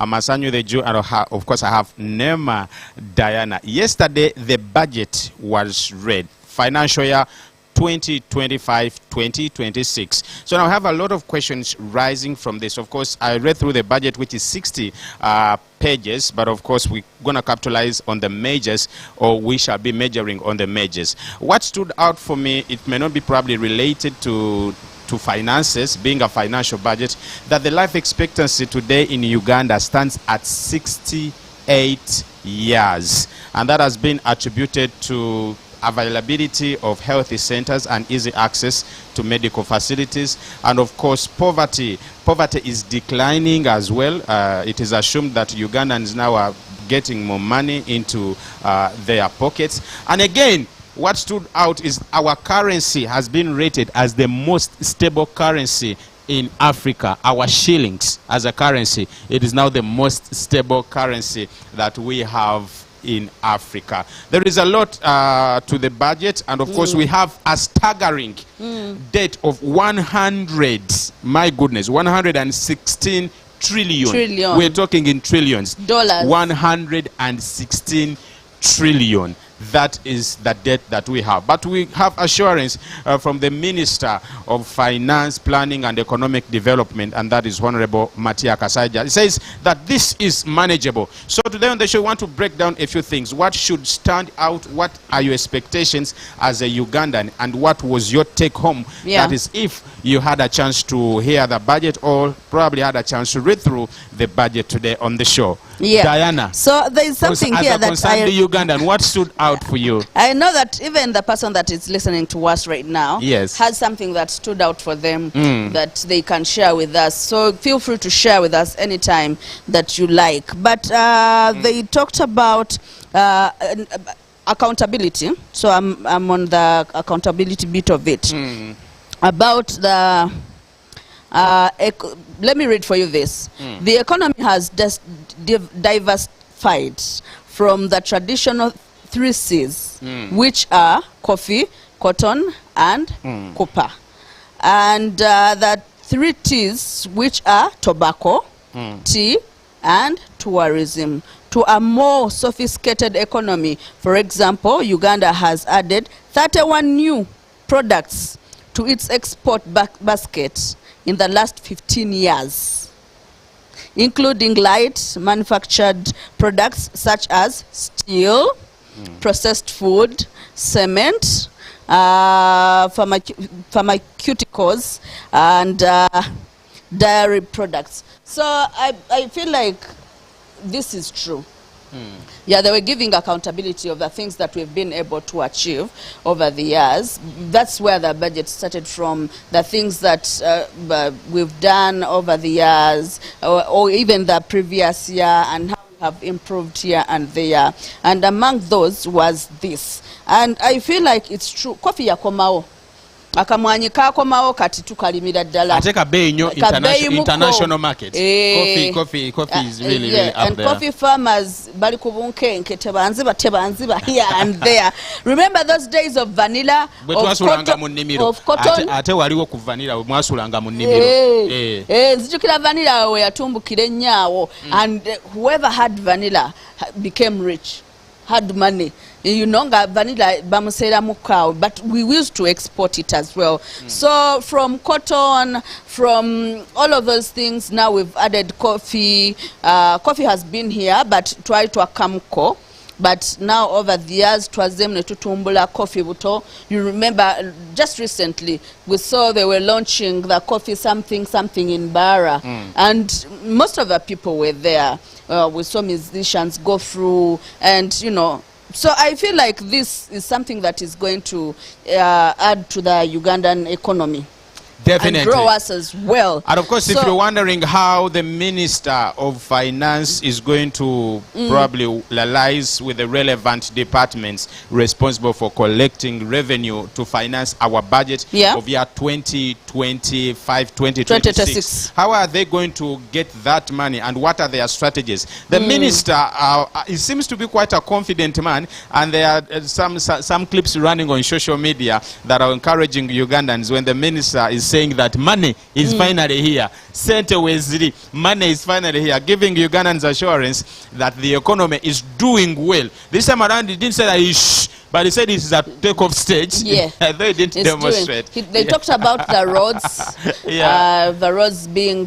Masanyu the Jew, and of course I have Nema Diana. Yesterday the budget was read, financial year 2025-2026. So now I have a lot of questions rising from this. Of course, I read through the budget, which is 60 pages, but of course we're going to capitalize on the majors, or we shall be majoring on the majors. What stood out for me, it may not be probably related to finances, being a financial budget, that the life expectancy today in Uganda stands at 68 years, and that has been attributed to availability of healthy centers and easy access to medical facilities, and of course poverty is declining as well. It is assumed that Ugandans now are getting more money into their pockets. And again, what stood out is our currency has been rated as the most stable currency in Africa. Our shillings as a currency, it is now the most stable currency that we have in Africa. There is a lot to the budget, and of course we have a staggering debt of 116 trillion. We're talking in trillions. Dollars. 116 trillion. That is the debt that we have. But we have assurance from the Minister of Finance, Planning and Economic Development, and that is Honorable Matia Kasaija. He says that this is manageable. So today on the show, we want to break down a few things. What should stand out? What are your expectations as a Ugandan? And what was your take home? Yeah. That is, if you had a chance to hear the budget or probably had a chance to read through the budget today on the show. Yeah. Diana. So there is something here that the Ugandan, what stood out for you? I know that even the person that is listening to us right now has something that stood out for them that they can share with us. So feel free to share with us anytime that you like. But they talked about accountability. So I'm on the accountability bit of it. About the let me read for you this. The economy has diversified from the traditional 3 C's, which are coffee, cotton, and copper. And the 3 T's, which are tobacco, tea, and tourism, to a more sophisticated economy. For example, Uganda has added 31 new products to its export basket in the last 15 years, including light manufactured products such as steel, processed food, cement, pharmaceuticals, and dairy products. So I feel like this is true. Yeah, they were giving accountability of the things that we've been able to achieve over the years. That's where the budget started from, the things that we've done over the years, or even the previous year, and how we have improved here and there. And among those was this. And I feel like it's true. Coffee yakomao. Akamwanyi kakomao kati tukalimira ddala. Ateka bei nyo international market. Coffee is really up and there. And coffee farmers bali kubunkenke tebanziba here and there. Remember those days of vanilla, of cotton? Ate waliwo ku vanilla mwasulanga mu nnimiro. Nzijukira vanilla we yatumbukire nnyawo, and whoever had vanilla became rich, had money. You know, vanilla bamusera mukao, but we used to export it as well. So from cotton, from all of those things, now we've added coffee. Coffee has been here, but try to akamko. But now over the years, twazem netutumbula coffee buto. You remember just recently we saw they were launching the coffee something in Bara, and most of the people were there. We saw musicians go through, and you know. So I feel like this is something that is going to add to the Ugandan economy. Definitely. And grow us as well. And of course, if you're wondering how the Minister of Finance is going to probably liaise with the relevant departments responsible for collecting revenue to finance our budget of year 2025-2026, how are they going to get that money, and what are their strategies? The Minister, he seems to be quite a confident man, and there are some clips running on social media that are encouraging Ugandans when the Minister is saying that money is finally here. Sente weziri, money is finally here, giving Ugandans assurance that the economy is doing well. This time around, he didn't say that but he said this is a takeoff stage. Yeah. They didn't demonstrate. They talked about the roads. The roads being,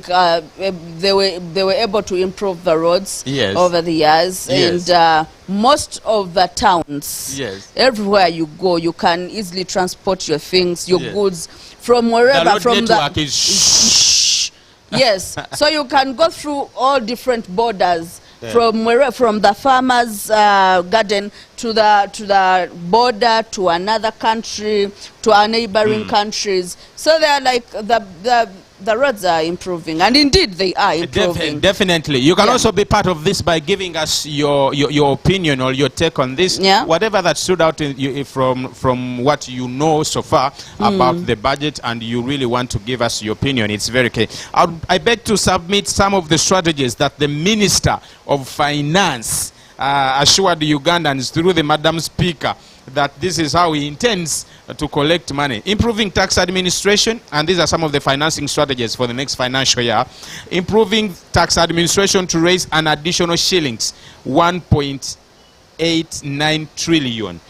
they were able to improve the roads over the years. Yes. And most of the towns, everywhere you go, you can easily transport your things, your goods from wherever. The road from network the is yes, so you can go through all different borders. From the farmer's garden to the border to another country to our neighboring countries. So they are like the roads are improving, and indeed they are improving. Definitely. You can also be part of this by giving us your opinion or your take on this. Whatever that stood out from what you know so far about the budget, and you really want to give us your opinion, it's very okay. I beg to submit some of the strategies that the Minister of Finance assured the Ugandans through the Madam Speaker that this is how he intends to collect money. Improving tax administration, and these are some of the financing strategies for the next financial year. Improving tax administration to raise an additional shillings 1.89 trillion.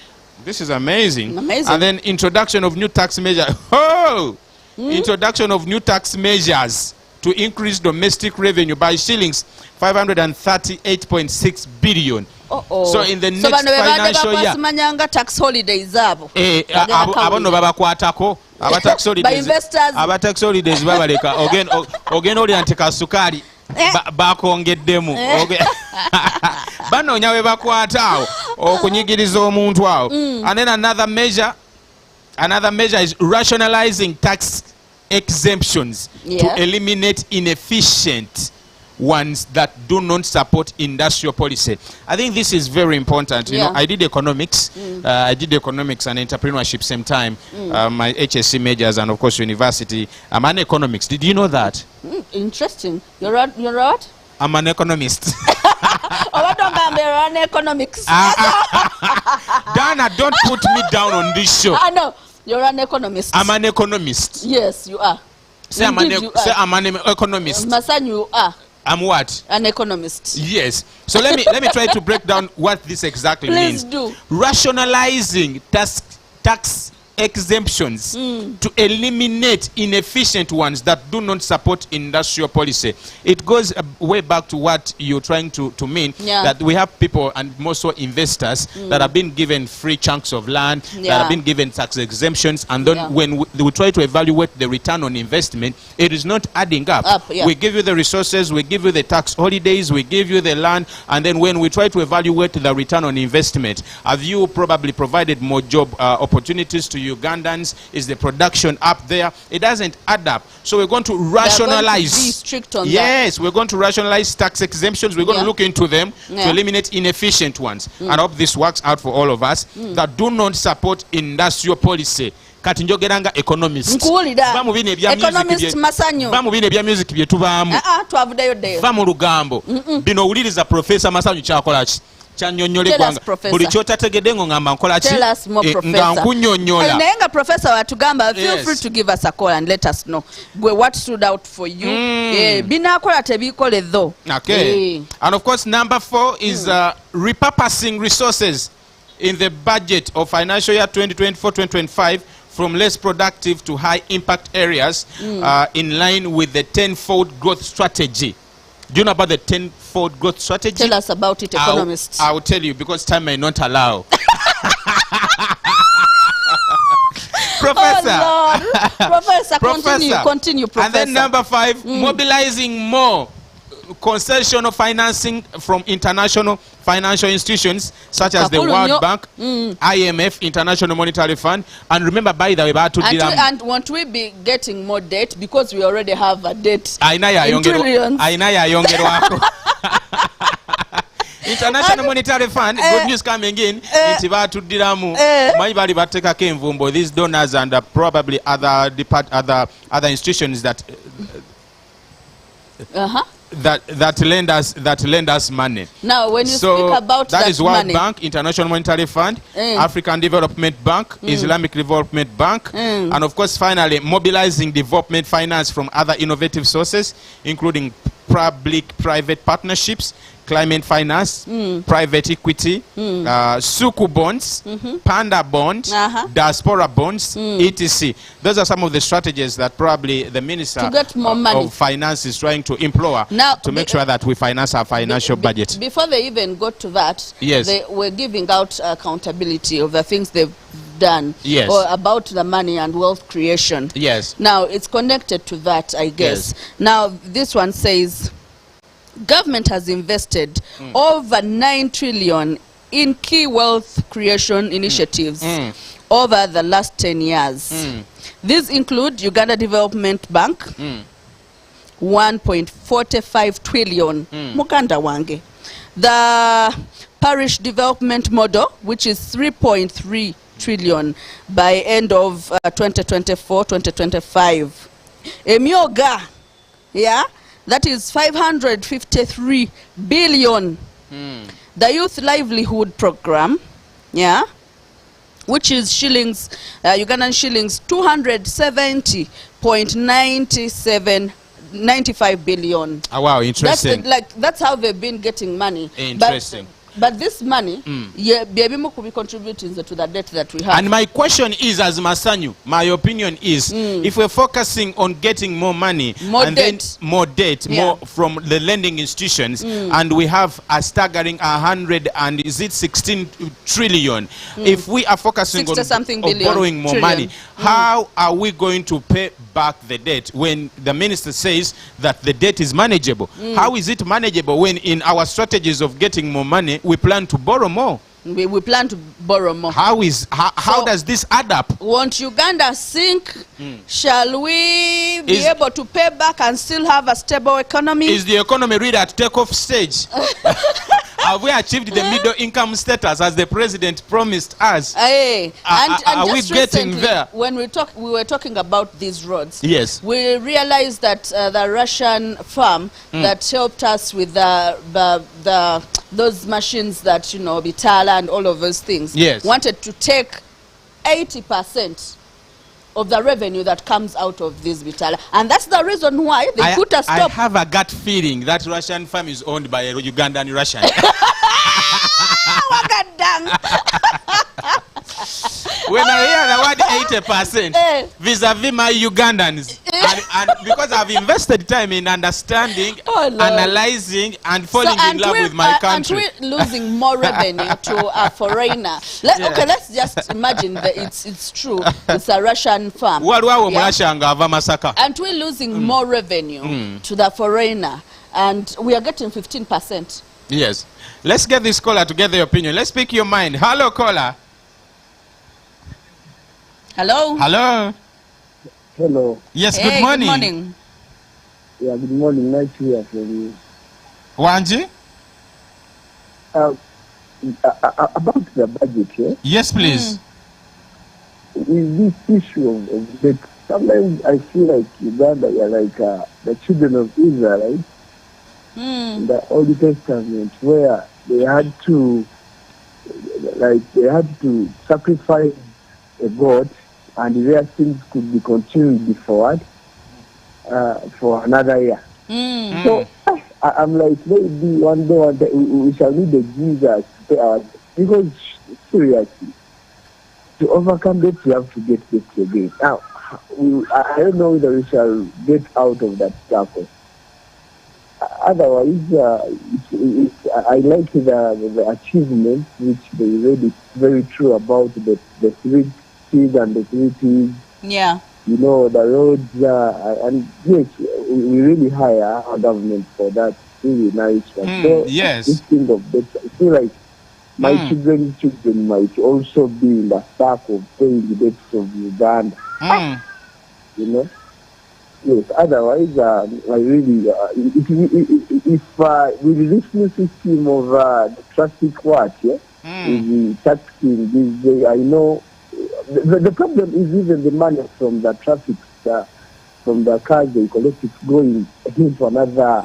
This is amazing. And then introduction of new tax measures. Introduction of new tax measures to increase domestic revenue by shillings 538.6 billion. So in the next financial year, tax holidays abono babakwatako aba tax holidays babaleka ogenda oli anteka sukali bakongeddemu banoonya we bakwata awo okunyigiriza omuntu awo. And then another measure is rationalizing tax exemptions to eliminate inefficient ones that do not support industrial policy. I think this is very important. You know, I did economics. I did economics and entrepreneurship same time. My HSC majors and of course university. I'm an economics. Did you know that? Interesting. You're what? I'm an economist. You're an economics. Dana, don't put me down on this show. I know. You're an economist. I'm an economist. Yes, you are. Say I'm an economist. Masanyu, you are. I'm what? An economist. Yes. So let me try to break down what this exactly means. Please do. Rationalizing tax exemptions to eliminate inefficient ones that do not support industrial policy. It goes way back to what you're trying to mean, that we have people and more so investors that have been given free chunks of land, that have been given tax exemptions, and then when we try to evaluate the return on investment, it is not adding up. We give you the resources, we give you the tax holidays, we give you the land, and then when we try to evaluate the return on investment, have you probably provided more job opportunities to Ugandans? Is the production up there? It doesn't add up. So we're going to rationalize. Be strict on that. We're going to rationalize tax exemptions. We're going to look into them to eliminate inefficient ones. And I hope this works out for all of us that do not support industrial policy. Kati njogeranga economist. Bamu bine ebya music bye tubaamu. Bamu lugambo. Bino uliriza Professor Masanyu kyakola ki? Channyonnyole gwanga buli kyotategedde ngo ngamba nkola ki nga nkunnyonnyola naye nga professor watugamba feel free to give us a call and let us know what stood out for you. Binaakola tebiikole though. And of course number 4 is repurposing resources in the budget of financial year 2024-2025 from less productive to high impact areas in line with the 10-fold growth strategy. Do you know about the 10-fold growth strategy? Tell us about it, economists. I will tell you because time may not allow. Professor. Oh Lord. Professor, continue, Professor. And then number 5, mobilizing more concessional financing from international financial institutions such as the World Bank, IMF, International Monetary Fund, and remember by the way, and won't we be getting more debt because we already have a debt in trillions? International Monetary Fund, good news coming in. Nti batuddiramu manyi bali batekako envumbo, these donors and probably other institutions that that lend us money. Now, when you speak about that is World money, Bank, International Monetary Fund, African Development Bank, Islamic Development Bank, and of course, finally, mobilizing development finance from other innovative sources, including public-private partnerships, climate finance, private equity, Suku bonds, Panda bonds, diaspora bonds, etc. Those are some of the strategies that probably the Minister to get more money of Finance is trying to employ now, to make sure that we finance our financial budget. Before they even got to that, yes, they were giving out accountability of the things they've done, yes, or about the money and wealth creation. Yes. Now, it's connected to that, I guess. Yes. Now, this one says, government has invested over 9 trillion in key wealth creation initiatives over the last 10 years. These include Uganda Development Bank, 1.45 trillion. Mukanda wange. The Parish Development Model, which is 3.3 trillion by end of 2024-2025. Emyoga, yeah, that is 553 billion. The Youth Livelihood Program, yeah, which is shillings, Ugandan shillings, 270.95 billion. Oh, wow, interesting. That's how they've been getting money. Interesting. But this money, yeah, could be contributing to the debt that we have. And my question is, as Masanyu, my opinion is, if we're focusing on getting more money, more debt, more from the lending institutions, and we have a staggering 16 trillion. If we are focusing on borrowing more money, how are we going to pay back the debt when the minister says that the debt is manageable? How is it manageable when in our strategies of getting more money, we plan to borrow more? We plan to borrow more. How does this add up? Won't Uganda sink? Shall we be able to pay back and still have a stable economy? Is the economy really at takeoff stage? Have we achieved the middle income status as the president promised us? And are we getting there? When we were talking about these roads. Yes. We realized that the Russian firm that helped us with those machines that, you know, Bitala and all of those things, wanted to take 80% of the revenue that comes out of this Bitala. And that's the reason why they put a stop. I have a gut feeling that Russian firm is owned by a Ugandan Russian. When I hear the word 80% vis-a-vis my Ugandans, and because I've invested time in understanding, analyzing, and falling in love with my country. And we're losing more revenue to a foreigner. Okay, let's just imagine that it's true. It's a Russian firm. And we're losing more revenue to the foreigner. And we are getting 15%. Yes. Let's get this caller to get their opinion. Let's speak your mind. Hello, caller. Hello. Hello. Hello. Yes, good morning. Good morning. Yeah, good morning. Nice to hear from you. Wanji? About the budget, yeah? Yes, please. With this issue of debt, sometimes I feel like Uganda, you're like the children of Israel, right? In the Old Testament, where they had to sacrifice a goat, and their things could be continued forward for another year. So I'm like, maybe one day we shall need a Jesus to pay our, because seriously, to overcome that, we have to get this again. Now, I don't know whether we shall get out of that circle. Otherwise, I like the achievements which they read. It's very true about the 3 T's and the 3 T's. Yeah. You know, the roads, and yes, we really hire our government for that. Really nice one. So yes. This thing of that, I feel like my children might also be in the circle of paying the debts of Uganda. You know? Yes, otherwise, I really, if with this new system of the traffic watch, is the taxing this day, I know the problem is even the money from the traffic, from the cars they collect, it's going into another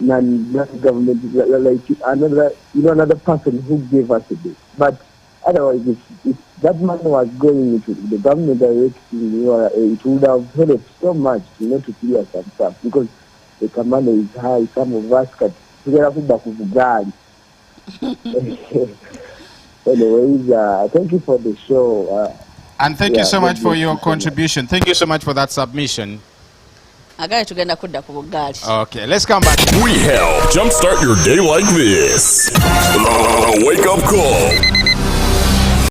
non-government, like another person who gave us a bit. But otherwise, if that money was going into the government directing, it would have helped so much, to clear some stuff, because the command is high. Some of us can figure out the Anyways, thank you for the show. And thank you so much for your contribution. Thank you so much for that submission. Okay, let's come back. We help jumpstart your day like this. Wake up call.